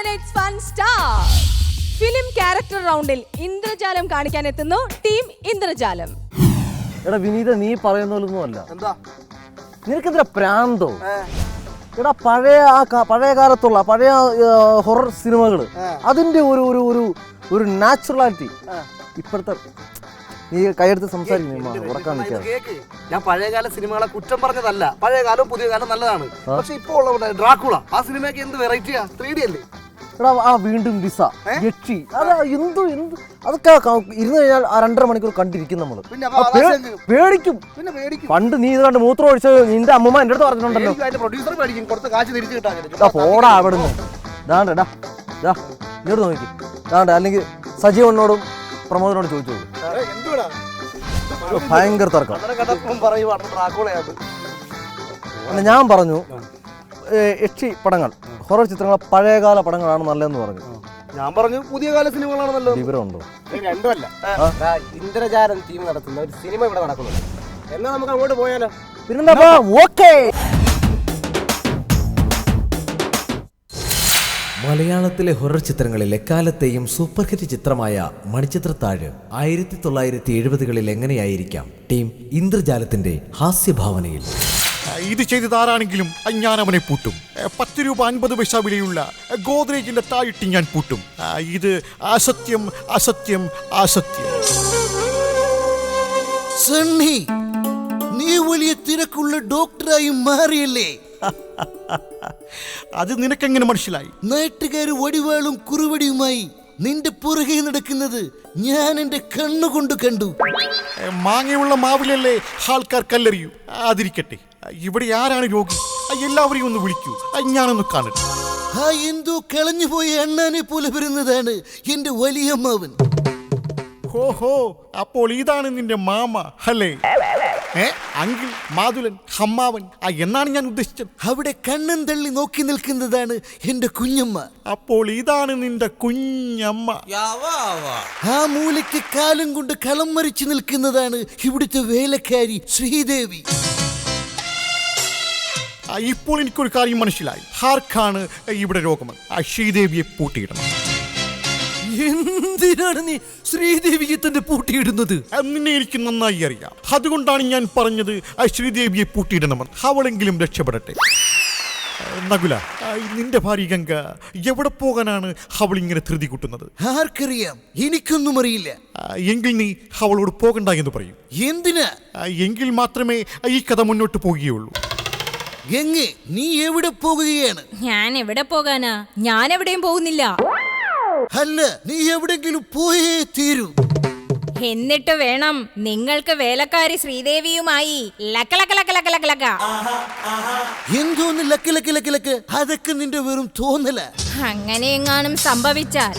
dominates fun star. Film character റൗണ്ടിൽ ഇന്ദ്രജാലം കാണിക്കാൻ എത്തുന്നു ടീം ഇന്ദ്രജാലം. എടാ വിനീത, നീ പറയുന്ന പോലൊന്നും അല്ല. നിനക്കെന്താ പ്രാന്തോ? എടാ പഴയ കാലത്തുള്ള പഴയ ഹൊറർ സിനിമകള് അതിന്റെ ഒരു നാച്ചുറാലിറ്റി ഇപ്പോഴത്തെ നീ കൈയെടുത്ത് സംസാരിക്കുന്നു. ഉറക്കാൻ നിൽക്കാതെ. ഞാൻ പഴയകാല സിനിമകളെ കുറ്റം പറഞ്ഞതല്ല. പഴയ കാലവും പുതിയ കാലം നല്ലതാണ്. പക്ഷെ ഇപ്പോൾ ഉള്ള ഡ്രാക്കുള ആ സിനിമയ്ക്ക് എന്ത് വെറൈറ്റിയാ, 3D അല്ലേ? എടാ ആ വീണ്ടും ലിസ, യക്ഷി, അതൊക്കെ ഇരുന്ന് കഴിഞ്ഞാൽ ആ 2.5 മണിക്കൂർ കണ്ടിരിക്കും നമ്മള്. പേടിക്കും. പണ്ട് നീ ഇത് കണ്ട് മൂത്രം ഒഴിച്ച് നിന്റെ അമ്മമ്മ എന്റെ അടുത്ത് പറഞ്ഞിട്ടുണ്ടല്ലോ. പോടാ അവിടുന്ന്. ഇങ്ങോട്ട് നോക്കി അല്ലെങ്കിൽ സജീവനോടും പ്രമോദിനോടും ചോദിച്ചോളൂ. ഭയങ്കര തർക്കം. ഞാൻ പറഞ്ഞു യക്ഷി പടങ്ങൾ, ഹൊറർ ചിത്രങ്ങൾ പഴയകാല പടങ്ങളാണ് നല്ലതെന്ന് പറഞ്ഞു. ഞാൻ പറഞ്ഞു പുതിയ കാല സിനിമകളാണ് നല്ലത്. വിവരമുണ്ടോ? രണ്ടുമല്ല. ഇന്ദ്രജാലം ടീം നടത്തുന്ന ഒരു സിനിമ ഇവിടെ നടക്കുന്നുണ്ട്. എന്നാ നമുക്ക് അങ്ങോട്ട് പോയാലോ? പിന്നെന്താ? ഓക്കേ. മലയാളത്തിലെ ഹൊറർ ചിത്രങ്ങളിൽ എക്കാലത്തെയും സൂപ്പർ ഹിറ്റ് ചിത്രമായ മണിച്ചിത്രത്താഴ് 1970കളിൽ എങ്ങനെയായിരിക്കാം ടീം ഇന്ദ്രജാലത്തിന്റെ ഹാസ്യഭാവനയിൽ. ഇത് ചെയ്തതാരാണെങ്കിലും ഞാൻ അവനെ പൂട്ടും. 10 രൂപ 50 പൈസ വിലയുള്ള ഗോദ്രേജിന്റെ താഴിട്ട് ഞാൻ പൂട്ടും. ഇത് അസത്യം, അസത്യം, അസത്യം. സണ്ണി, നീ വലിയ തിരക്കുള്ള ഡോക്ടറായി മാറിയല്ലേ? അത് നിനക്കെങ്ങനെ മനസ്സിലായി? നാട്ടുകാർ വടിവാളും കുറുവടിയുമായി നിന്റെ പുറകെ നടക്കുന്നത് ഞാൻ എന്റെ കണ്ണുകൊണ്ട് കണ്ടു. മാങ്ങയുള്ള മാവിലല്ലേ ആൾക്കാർ കല്ലെറിയൂ. അതിരിക്കട്ടെ, ഇവിടെ ആരാണ് രോഗി? എല്ലാവരെയും ഒന്ന് വിളിക്കൂ, ഞാനൊന്ന് കാണട്ടെ. ആ എന്തോ കളഞ്ഞുപോയ അണ്ണാനെ പോലെ വരുന്നതാണ് എന്റെ വലിയമ്മാവൻ. ഓഹോ, അപ്പോൾ ഇതാണ് നിന്റെ മാമ അല്ലേ? അങ്കിൾ, മാതുലൻ, അമ്മാവൻ എന്നാണ് ഞാൻ ഉദ്ദേശിച്ചത്. അവിടെ കണ്ണൻ തള്ളി നോക്കി നിൽക്കുന്നതാണ് എന്റെ കുഞ്ഞമ്മ. അപ്പോൾ ഇതാണ് നിന്റെ കുഞ്ഞമ്മ. ആ മൂലയ്ക്ക് കാലം കൊണ്ട് കളം മറിച്ചു നിൽക്കുന്നതാണ് ഇവിടുത്തെ വേലക്കാരി ശ്രീദേവി. ഇപ്പോൾ എനിക്കൊരു കാര്യം മനസ്സിലായി. ആർക്കാണ് ഇവിടെ രോഗമെന്ന്? ശ്രീദേവിയെ പൂട്ടിയിടണം. എന്തിനാണ് നീ ശ്രീദേവിയെ തന്നെ പൂട്ടിയിടുന്നത്? നിന്നെ എനിക്ക് നന്നായി അറിയാം. അതുകൊണ്ടാണ് ഞാൻ പറഞ്ഞത് ശ്രീദേവിയെ പൂട്ടിയിടണമെന്ന്. അവളെങ്കിലും രക്ഷപ്പെടട്ടെ. നകുല, നിന്റെ ഭാര്യ ഗംഗ എവിടെ പോകാനാണ് അവൾ ഇങ്ങനെ ധൃതി കൂട്ടുന്നത്? ആർക്കറിയാം, എനിക്കൊന്നും അറിയില്ല. എങ്കിൽ നീ അവളോട് പോകണ്ട എന്ന് പറയും. എന്തിനാ? എങ്കിൽ മാത്രമേ ഈ കഥ മുന്നോട്ട് പോകുകയുള്ളൂ. ഗംഗേ, നീ എവിടെ പോകുകയാണ്? ഞാൻ എവിടെ പോകാനാ? ഞാൻ എവിടെയും പോകുന്നില്ല. അല്ല, നീ എവിടെങ്കിലും പോയേ തീരൂ. എന്നിട്ട് വേണം നിങ്ങൾക്ക് വേലക്കാരി ശ്രീദേവിയുമായി ലക്ക. എന്തോന്ന് ലക്ക്? അതൊക്കെ നിന്റെ വെറും തോന്നല. അങ്ങനെയെങ്ങാനും സംഭവിച്ചാൽ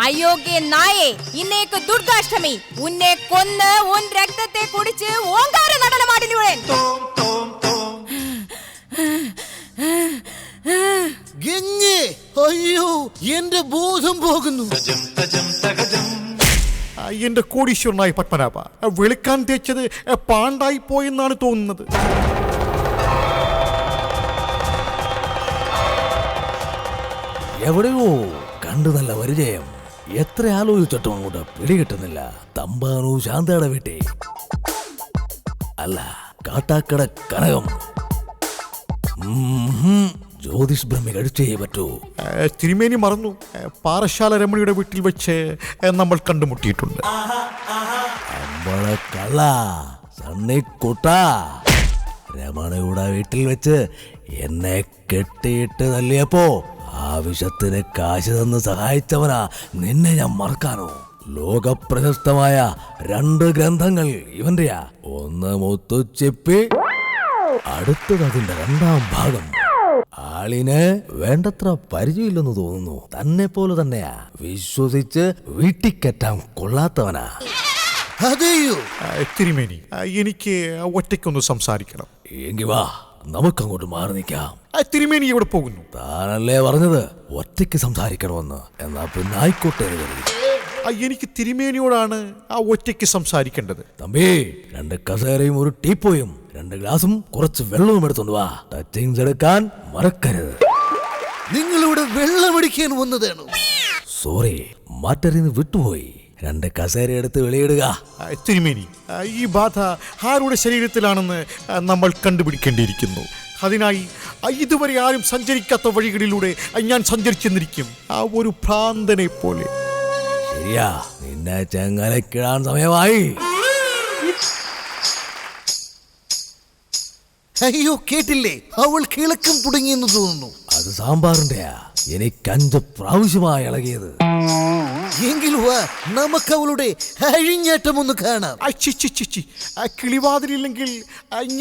അയോഗ്യ നായേ, ഇന്നേക്ക് ദുർഗാഷ്ടമി, ഉന്നെ കൊന്ന് ഉൻ രക്തത്തെ കുടിച്ച് ഓങ്കാര നടനമാടിനുവൻ. ഗംഗേ, അയ്യോ, എന്റെ ബോധം പോകുന്നു. എന്റെ കോടീശ്വരനായ പത്മനാഭ, വെളുക്കാൻ തേച്ചത് പാണ്ടായി പോയെന്നാണ് തോന്നുന്നത്. എവിടെയോ കണ്ടു നല്ല പരിചയം. എത്ര ആലോചിച്ചിട്ടും അങ്ങോട്ട് പിടികിട്ടുന്നില്ല. തമ്പാനു ശാന്തയുടെ വീട്ടെ അല്ല, കാട്ടാക്കട കനകം. ജ്യോതിഷ് ബ്രഹ്മ കഴിച്ചേ പറ്റൂ. തിരുമേനി മറന്നു, പാറശാല രമണിയുടെ വീട്ടിൽ വെച്ച് നമ്മൾ കണ്ടുമുട്ടിയിട്ടുണ്ട്. കള്ള സണ്ണിക്കുട്ട, രമണയുടെ വീട്ടിൽ വെച്ച് എന്നെ കെട്ടിയിട്ട് തല്ലിയപ്പോ ആവശ്യത്തിന് കാശ് തന്ന് സഹായിച്ചവനാ. നിന്നെ ഞാൻ മറക്കാനോ? ലോകപ്രശസ്തമായ 2 ഗ്രന്ഥങ്ങൾ ഇവന്റെയാ. ഒന്ന് മുത്തുച്ചിപ്പി, അടുത്തത് അതിന്റെ 2ാം ഭാഗം. ആളിന് വേണ്ടത്ര പരിചയമില്ലെന്ന് തോന്നുന്നു. തന്നെ പോലെ തന്നെയാ. വിശ്വസിച്ച് വീട്ടിക്കെറ്റാൻ കൊള്ളാത്തവനാ. അതെയോ? തിരുമേനി, എനിക്ക് ഒറ്റയ്ക്കൊന്ന് സംസാരിക്കണം. എങ്കി വാ, നമുക്കങ്ങോട്ട് മാറി നിൽക്കാം. തിരുമേനി എവിടെ പോകുന്നു? താനല്ലേ പറഞ്ഞത് ഒറ്റയ്ക്ക് സംസാരിക്കണമെന്ന്. എന്നാ പിന്നെ ആയിക്കോട്ടെ. എനിക്ക് തിരുമേനിയോടാണ് ഒറ്റയ്ക്ക് സംസാരിക്കേണ്ടത്. തമ്പി, 2 കസേരയും ഒരു ടീപ്പോയും 2 ഗ്ലാസും കുറച്ച് വെള്ളവും എടുത്തോണ്ട് വാ. ടച്ചിങ്സ് എടുക്കാൻ മറക്കരുത്. നിങ്ങളിവിടെ വെള്ളമടിക്കാൻ വന്നതാണോ? സോറി, മറ്റൊരിന്ന് വിട്ടുപോയി. 2 കസേര എടുത്ത് വെളിയിടുക. തിരുമേനി, ഈ ബാധ ആരുടെ ശരീരത്തിലാണെന്ന് നമ്മൾ കണ്ടുപിടിക്കേണ്ടിയിരിക്കുന്നു. അതിനായി ഇതുവരെ ആരും സഞ്ചരിക്കാത്ത വഴികളിലൂടെ ഞാൻ സഞ്ചരിച്ചെന്നിരിക്കും, ആ ഒരു ഭ്രാന്തനെ പോലെ. ശരിയാ, നിന്നെ ചെങ്ങലക്കിടാൻ സമയമായി. അയ്യോ, കേട്ടില്ലേ? അവൾ കിളക്കം തുടങ്ങിയെന്ന് തോന്നുന്നു. അത് സാമ്പാറിന്റെയാ. എനിക്ക് 5 പ്രാവശ്യമായി ഇളകിയത്. എങ്കിലും വാ, നമുക്ക് അവളുടെ അഴിഞ്ഞാട്ടം ഒന്ന് കാണാം. കിളിവാതിലില്ലെങ്കിൽ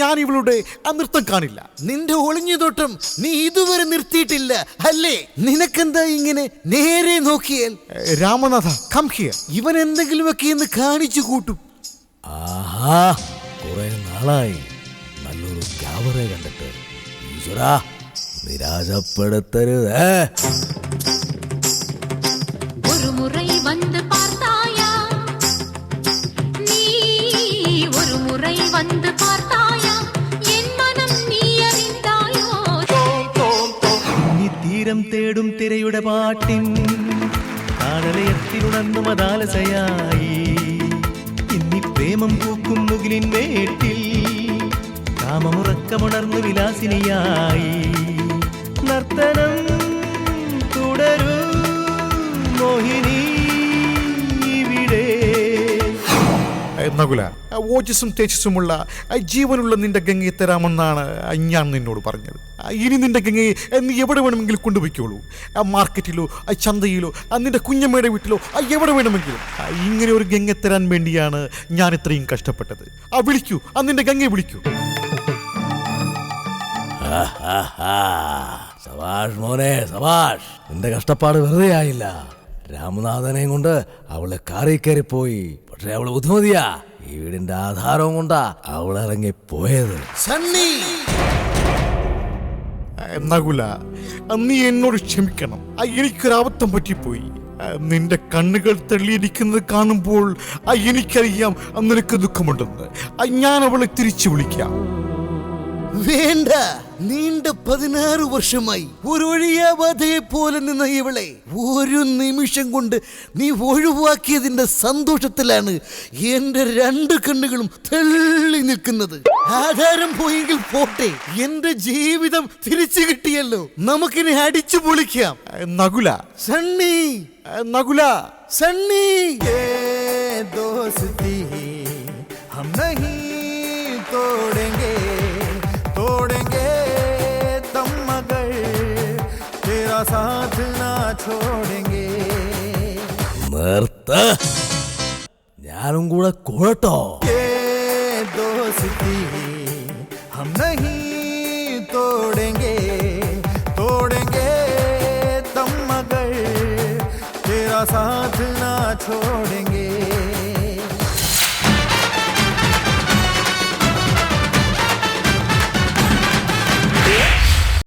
ഞാൻ ഇവളുടെ നൃത്തം കാണില്ല. നിന്റെ ഒളിഞ്ഞുതോട്ടം നീ ഇതുവരെ നിർത്തിയിട്ടില്ല അല്ലേ? നിനക്കെന്താ ഇങ്ങനെ നേരെ നോക്കിയാൽ? Ramanatha, come here. ഇവൻ എന്തെങ്കിലുമൊക്കെ എന്ന് കാണിച്ചു കൂട്ടും. ആഹാ, കുറെ നാളായി നല്ലൊരു ക്യാമറ കണ്ടിട്ട്. ഈശ്വരാ, നിരാശപ്പെടുത്തരുതേ. ஒரு முறை வந்து பார்த்தாயா, நீ ஒரு முறை வந்து பார்த்தாயா, என் மனம் நீ அறிந்தாயோ. ഇനി തീരം തേടും തിരയുടെ പാട്ടിൻ താളലയത്തിലുണർന്നു മതാലസയായി. ഇന്നി പ്രേമം പൂക്കും മുകിലിൻ മേട്ടിൽ കാമമുറക്കമുണർന്നു വിലാസിനിയായി. നർത്തനം തുടരും മോഹിനി ഇവിടെ. നകുല, ഓജസ്സും തേജസ്സുമുള്ള ജീവനുള്ള നിന്റെ ഗംഗയെ തരാമെന്നാണ് ഞാൻ നിന്നോട് പറഞ്ഞത്. ഇനി നിന്റെ ഗംഗയെ നീ എവിടെ വേണമെങ്കിലും കൊണ്ടുപോയിക്കോളൂ. മാർക്കറ്റിലോ ചന്തയിലോ നിന്റെ കുഞ്ഞമ്മയുടെ വീട്ടിലോ എവിടെ വേണമെങ്കിലും. ഇങ്ങനെ ഒരു ഗംഗ തരാൻ വേണ്ടിയാണ് ഞാൻ ഇത്രയും കഷ്ടപ്പെട്ടത്. വിളിക്കൂ, നിന്റെ ഗംഗയെ വിളിക്കൂ. സവാഷ് മോനെ, സവാഷ്. നിന്റെ കഷ്ടപ്പാട് വെറുതെ ആയില്ല. രാമനാഥനെയും കൊണ്ട് അവള് കാറി കയറിപ്പോയി. പക്ഷെ അവള് ബുദ്ധിമതിയാ. ഈ വീടിന്റെ ആധാരവും കൊണ്ടാ അവൾ ഇറങ്ങിപ്പോയത്. സണ്ണി, നകുല, നീ എന്നോട് ക്ഷമിക്കണം. എനിക്കൊരബദ്ധം പറ്റിപ്പോയി. നിന്റെ കണ്ണുകൾ തെളിയിരിക്കുന്നത് കാണുമ്പോൾ എനിക്കറിയാം നിനക്ക് ദുഃഖമുണ്ടെന്ന്. ഞാൻ അവളെ തിരിച്ചു വിളിക്കാം. വേണ്ട. നീണ്ട 16 വർഷമായി ഒരു ഒഴിയാബാധയെ പോലെ നിന്ന ഇവളെ ഒരു നിമിഷം കൊണ്ട് നീ ഒഴിവാക്കിയതിന്റെ സന്തോഷത്തിലാണ് എന്റെ 2 കണ്ണുകളും തള്ളി നിൽക്കുന്നത്. ആധാരം പോയെങ്കിൽ പോട്ടെ, എന്റെ ജീവിതം തിരിച്ചു കിട്ടിയല്ലോ. നമുക്കിനി അടിച്ചു പൊളിക്കാം. നകുല, സണ്ണി, നകുല, സണ്ണി. दोस्ती हम नहीं तोड़ेंगे, तोड़ेंगे तुम मगर तेरा साथ ना छोड़ेंगे. നിർത്ത, ഞാനും കൂടെ കൂടട്ടോ. दोस्ती हम नहीं तोड़ेंगे, तोड़ेंगे तुम मगर तेरा साथ ना छोड़ेंगे.